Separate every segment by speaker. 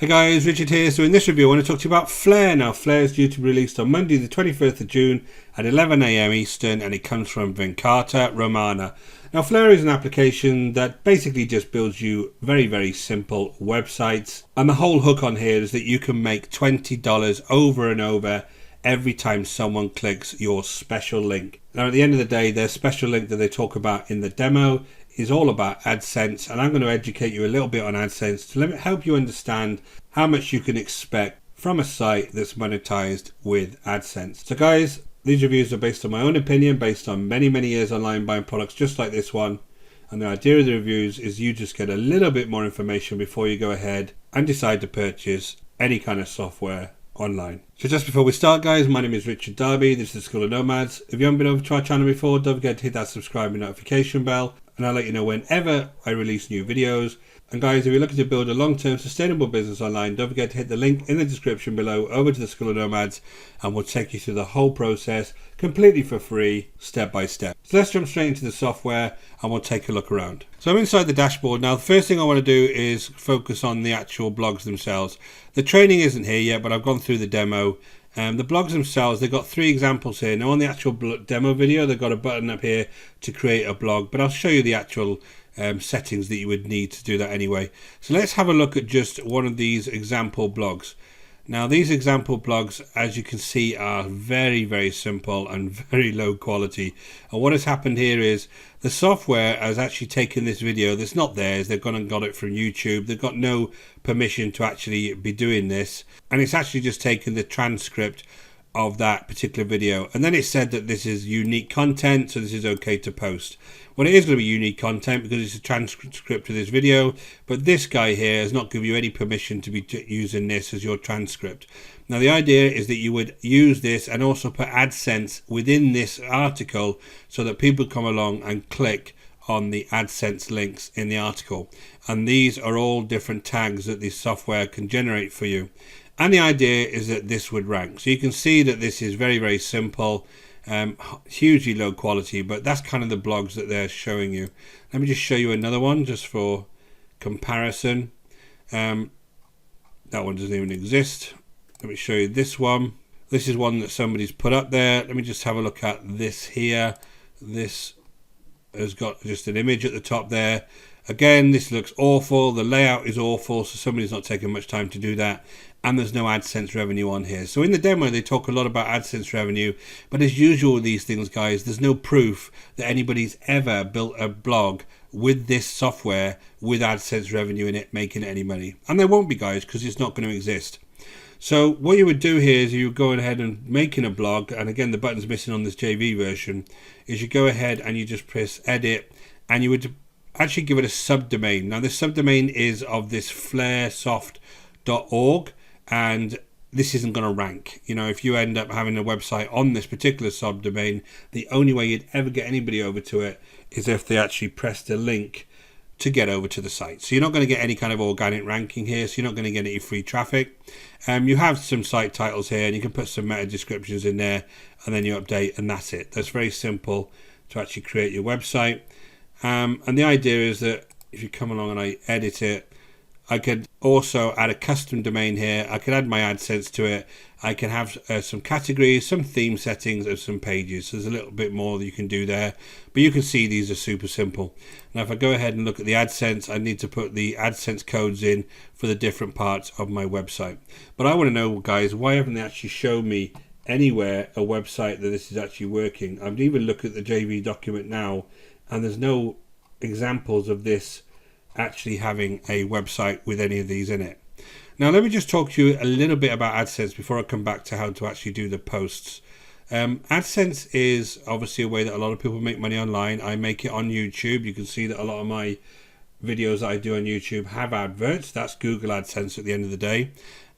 Speaker 1: Hey guys, Richard here. So in this review I want to talk to you about Flare. Now Flare is due to be released on Monday the 21st of June at 11 AM Eastern, and it comes from Venkata Ramana. Now Flare is an application that basically just builds you very simple websites, and the whole hook on here is that you can make $20 over and over every time someone clicks your special link. Now at the end of the day, their special link that they talk about in the demo is all about Adsense, and I'm going to educate you a little bit on Adsense to help you understand how much you can expect from a site that's monetized with Adsense. So guys, these reviews are based on my own opinion, based on many years online buying products just like this one, and the idea of the reviews is you just get a little bit more information before you go ahead and decide to purchase any kind of software online. So just before we start guys, my name is Richard Darby, this is the School of Nomads. If you haven't been over to our channel before, don't forget to hit that subscribe and notification bell, and I'll let you know whenever I release new videos. And guys, if you're looking to build a long-term sustainable business online, don't forget to hit the link in the description below over to the School of Nomads, and we'll take you through the whole process completely for free, step by step. So let's jump straight into the software and we'll take a look around. So I'm inside the dashboard. Now the first thing I want to do is focus on the actual blogs themselves. The training isn't here yet, but I've gone through the demo. The blogs themselves, they've got 3 examples here. Now on the actual demo video, they've got a button up here to create a blog, but I'll show you the actual settings that you would need to do that anyway. So let's have a look at just one of these example blogs. Now these example blogs, as you can see, are very simple and very low quality. And what has happened here is the software has actually taken this video that's not theirs. They've gone and got it from YouTube. They've got no permission to actually be doing this, and it's actually just taken the transcript of that particular video, and then it said that this is unique content, so this is okay to post. Well, it is going to be unique content because it's a transcript of this video, but this guy here has not given you any permission to be using this as your transcript. Now the idea is that you would use this and also put Adsense within this article so that people come along and click on the Adsense links in the article, and these are all different tags that this software can generate for you. And the idea is that this would rank. So you can see that this is very simple, hugely low quality, but that's kind of the blogs that they're showing you. Let me just show you another one just for comparison. That one doesn't even exist. Let me show you this one. This is one that somebody's put up there. Let me just have a look at this here. This has got just an image at the top there. Again, this looks awful. The layout is awful, so somebody's not taking much time to do that. And there's no AdSense revenue on here. So in the demo, they talk a lot about AdSense revenue, but as usual with these things, guys, there's no proof that anybody's ever built a blog with this software with AdSense revenue in it, making any money. And there won't be, guys, because it's not going to exist. So what you would do here is you go ahead and making a blog, and again, the button's missing on this JV version, is you go ahead and you just press edit, and you would actually give it a subdomain. Now this subdomain is of this flaresoft.org, and this isn't going to rank. You know, if you end up having a website on this particular subdomain, the only way you'd ever get anybody over to it is if they actually pressed a link to get over to the site. So you're not going to get any kind of organic ranking here, so you're not going to get any free traffic. You have some site titles here, and you can put some meta descriptions in there, and then you update, and that's it. That's very simple to actually create your website. And the idea is that if you come along and I edit it, I could also add a custom domain here. I could add my AdSense to it. I can have some categories, some theme settings, and some pages. So there's a little bit more that you can do there, but you can see these are super simple. Now if I go ahead and look at the AdSense, I need to put the AdSense codes in for the different parts of my website. But I want to know, guys, why haven't they actually shown me anywhere a website that this is actually working? I've even looked at the JV document now, and there's no examples of this actually having a website with any of these in it. Now let me just talk to you a little bit about AdSense before I come back to how to actually do the posts. AdSense is obviously a way that a lot of people make money online. I make it on YouTube. You can see that a lot of my videos that I do on YouTube have adverts. That's Google AdSense at the end of the day,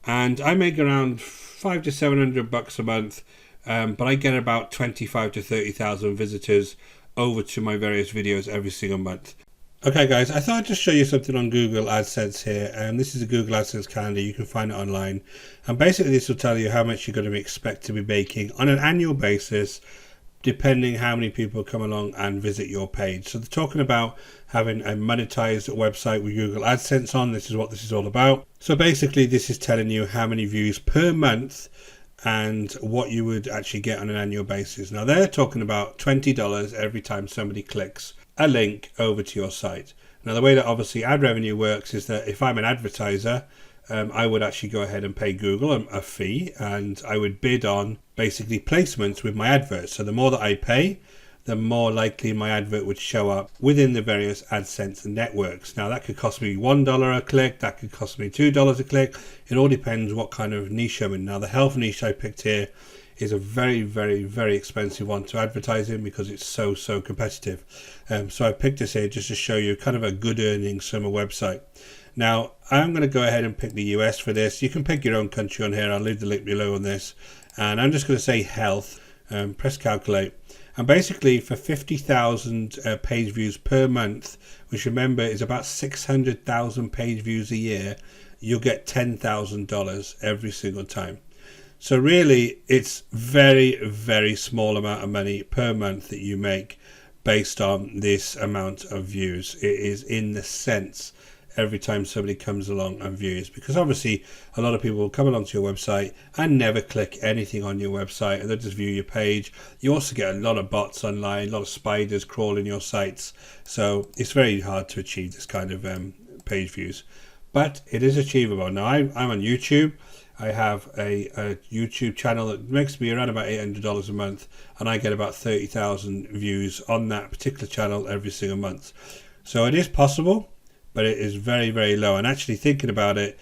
Speaker 1: and I make around $500 to $700 a month, but I get about 25 to 30,000 visitors over to my various videos every single month. Okay guys, I thought I'd just show you something on Google AdSense here, and this is a Google AdSense calendar. You can find it online, and basically this will tell you how much you're going to expect to be making on an annual basis depending how many people come along and visit your page. So they're talking about having a monetized website with Google AdSense on. This is what this is all about. So basically this is telling you how many views per month and what you would actually get on an annual basis. Now they're talking about $20 every time somebody clicks a link over to your site. Now the way that obviously ad revenue works is that if I'm an advertiser, I would actually go ahead and pay Google a fee, and I would bid on basically placements with my adverts. So the more that I pay, the more likely my advert would show up within the various AdSense networks. Now that could cost me $1 a click, that could cost me $2 a click. It all depends what kind of niche I'm in. Now the health niche I picked here is a very, very, very expensive one to advertise in because it's so competitive. So I picked this here just to show you kind of a good earning summer website. Now I'm going to go ahead and pick the US for this. You can pick your own country on here. I'll leave the link below on this. And I'm just going to say health, press calculate. And basically for 50,000 page views per month, which remember is about 600,000 page views a year, you'll get $10,000 every single time. So really it's very, very small amount of money per month that you make based on this amount of views. It is in the cents every time somebody comes along and views, because obviously a lot of people will come along to your website and never click anything on your website, and they'll just view your page. You also get a lot of bots online, a lot of spiders crawling your sites, so it's very hard to achieve this kind of page views, but it is achievable. Now I'm on YouTube. I have a YouTube channel that makes me around about $800 a month, and I get about 30,000 views on that particular channel every single month. So it is possible, but it is very, very low. And actually thinking about it,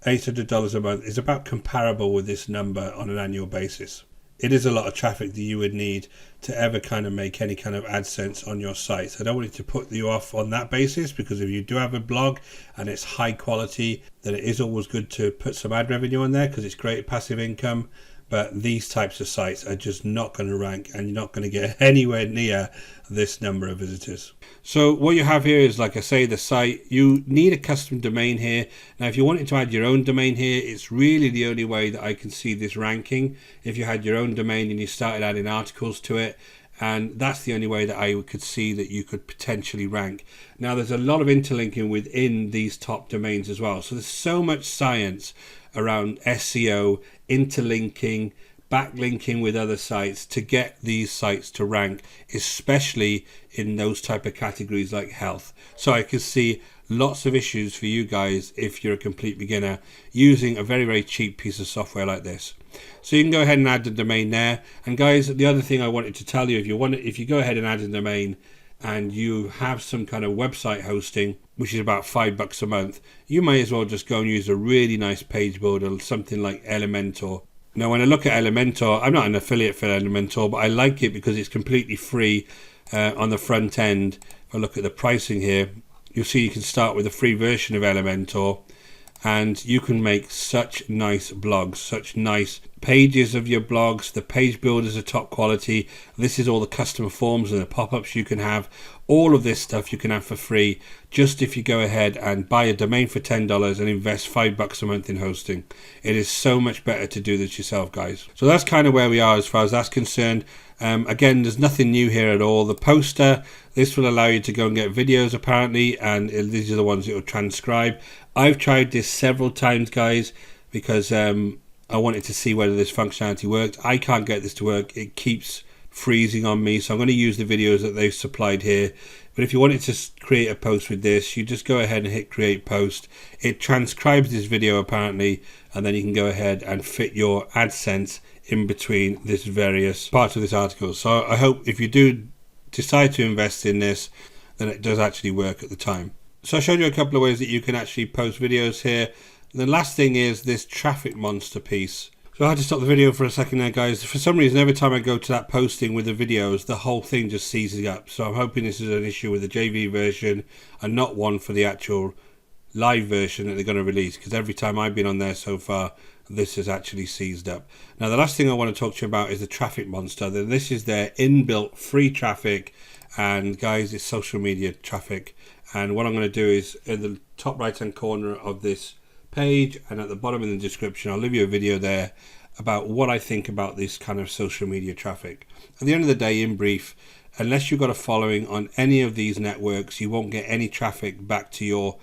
Speaker 1: $800 a month is about comparable with this number on an annual basis. It is a lot of traffic that you would need to ever kind of make any kind of AdSense on your site. I don't want it to put you off on that basis, because if you do have a blog and it's high quality, then it is always good to put some ad revenue on there because it's great passive income. But these types of sites are just not going to rank, and you're not going to get anywhere near this number of visitors. So what you have here is, like I say, the site. You need a custom domain here. Now if you wanted to add your own domain here, it's really the only way that I can see this ranking. If you had your own domain and you started adding articles to it, and that's the only way that I could see that you could potentially rank. Now there's a lot of interlinking within these top domains as well. So there's so much science around SEO, interlinking, backlinking with other sites to get these sites to rank, especially in those type of categories like health. So I can see lots of issues for you guys if you're a complete beginner using a very, very cheap piece of software like this. So you can go ahead and add the domain there. And guys, the other thing I wanted to tell you, if you go ahead and add a domain and you have some kind of website hosting, which is about $5 a month, you may as well just go and use a really nice page builder, something like Elementor. Now when I look at Elementor, I'm not an affiliate for Elementor, but I like it because it's completely free on the front end. If I look at the pricing here, you'll see you can start with a free version of Elementor, and you can make such nice blogs, such nice pages of your blogs. The page builders are top quality. This is all the custom forms and the pop-ups you can have. All of this stuff you can have for free, just if you go ahead and buy a domain for $10 and invest $5 a month in hosting. It is so much better to do this yourself, guys. So that's kind of where we are as far as that's concerned. Again, there's nothing new here at all. The poster, this will allow you to go and get videos apparently, and these are the ones it will transcribe. I've tried this several times, guys, because I wanted to see whether this functionality worked. I can't get this to work. It keeps freezing on me, so I'm going to use the videos that they've supplied here. But if you wanted to create a post with this, you just go ahead and hit create post. It transcribes this video apparently, and then you can go ahead and fit your AdSense in between this various parts of this article. So I hope if you do decide to invest in this, then it does actually work at the time. So I showed you a couple of ways that you can actually post videos here. The last thing is this traffic monster piece. So I had to stop the video for a second there, guys. For some reason, every time I go to that posting with the videos, the whole thing just seizes up. So I'm hoping this is an issue with the JV version and not one for the actual live version that they're going to release, because every time I've been on there so far, this has actually seized up. Now the last thing I want to talk to you about is the traffic monster. This is their inbuilt free traffic, and guys, it's social media traffic. And what I'm going to do is in the top right hand corner of this page and at the bottom in the description, I'll leave you a video there about what I think about this kind of social media traffic. At the end of the day, in brief, unless you've got a following on any of these networks, you won't get any traffic back to your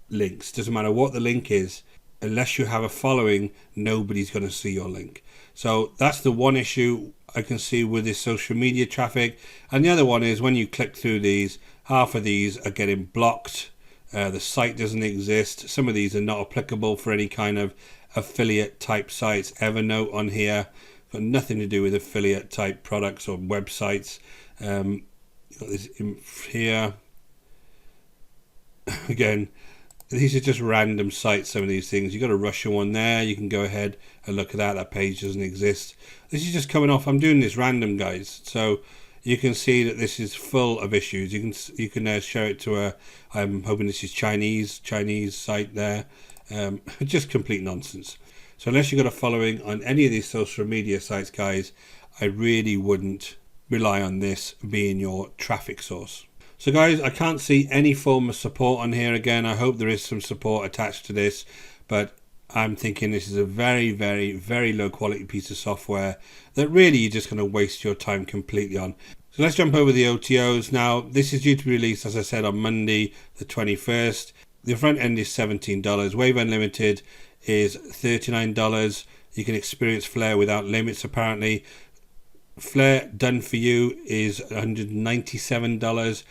Speaker 1: links. Doesn't matter what the link is, unless you have a following, nobody's going to see your link. So that's the one issue I can see with this social media traffic. And the other one is when you click through these, half of these are getting blocked. The site doesn't exist. Some of these are not applicable for any kind of affiliate type sites. Evernote on here, got nothing to do with affiliate type products or websites. Got this here. Again, these are just random sites, some of these things. You've got a Russian one there. You can go ahead and look at that. That page doesn't exist. This is just coming off. I'm doing this random, guys. So you can see that this is full of issues. You can show it to a, I'm hoping this is Chinese site there. Just complete nonsense. So unless you've got a following on any of these social media sites, guys, I really wouldn't rely on this being your traffic source. So guys, I can't see any form of support on here. Again, I hope there is some support attached to this, but I'm thinking this is a very, very, very low quality piece of software that really you're just going to waste your time completely on. So let's jump over the OTOs. Now, this is due to be released, as I said, on Monday, the 21st. The front end is $17. Wave Unlimited is $39. You can experience Flare without limits, apparently. Flare Done For You is $197.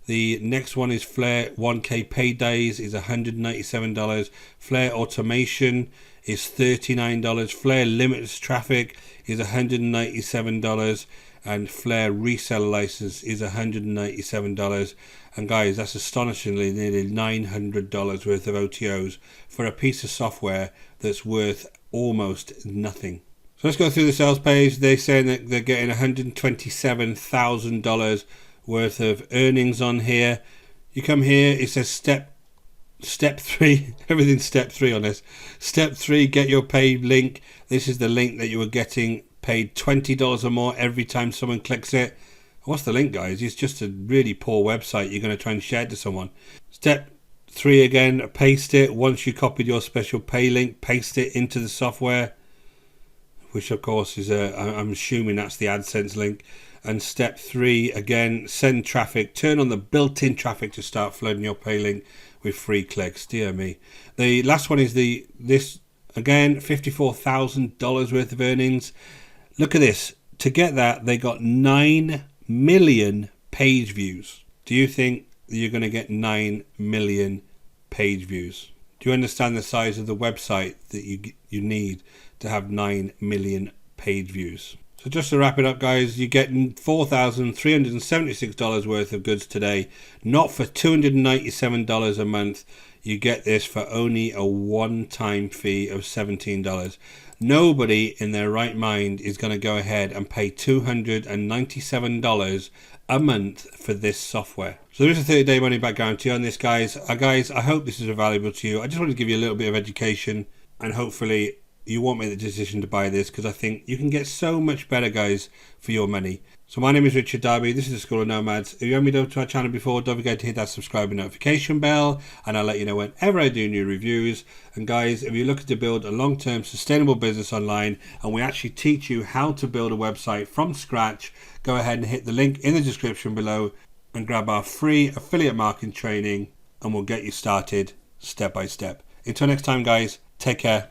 Speaker 1: The next one is Flare 1K Paydays is $197. Flare Automation is $39. Flare Limitless Traffic is $197. And Flare Reseller License is $197. And guys, that's astonishingly nearly $900 worth of OTOs for a piece of software that's worth almost nothing. So let's go through the sales page. They're saying that they're getting $127,000 worth of earnings on here. You come here, it says step 3, everything's step 3 on this. Step 3, get your paid link. This is the link that you were getting paid $20 or more every time someone clicks it. What's the link, guys? It's just a really poor website you're going to try and share it to someone. Step 3 again, paste it. Once you copied your special pay link, paste it into the software, which of course is I'm assuming that's the Adsense link. And step 3 again, send traffic. Turn on the built-in traffic to start flooding your pay link with free clicks. Dear me. The last one is this again, $54,000 worth of earnings. Look at this. To get that, they got 9 million page views. Do you think you're going to get 9 million page views? Do you understand the size of the website that you need to have 9 million page views? So just to wrap it up, guys, you're getting $4,376 worth of goods today, not for $297 a month. You get this for only a one-time fee of $17. Nobody in their right mind is going to go ahead and pay $297 a month for this software. So there is a 30-day money-back guarantee on this, guys. Guys, I hope this is valuable to you. I just wanted to give you a little bit of education, and hopefully you won't make the decision to buy this, because I think you can get so much better, guys, for your money. So my name is Richard Darby. This is the School of Nomads. If you haven't been over to our channel before, don't forget to hit that subscribe and notification bell, and I'll let you know whenever I do new reviews. And guys, if you're looking to build a long-term sustainable business online, and we actually teach you how to build a website from scratch, go ahead and hit the link in the description below and grab our free affiliate marketing training, and we'll get you started step by step. Until next time, guys, take care.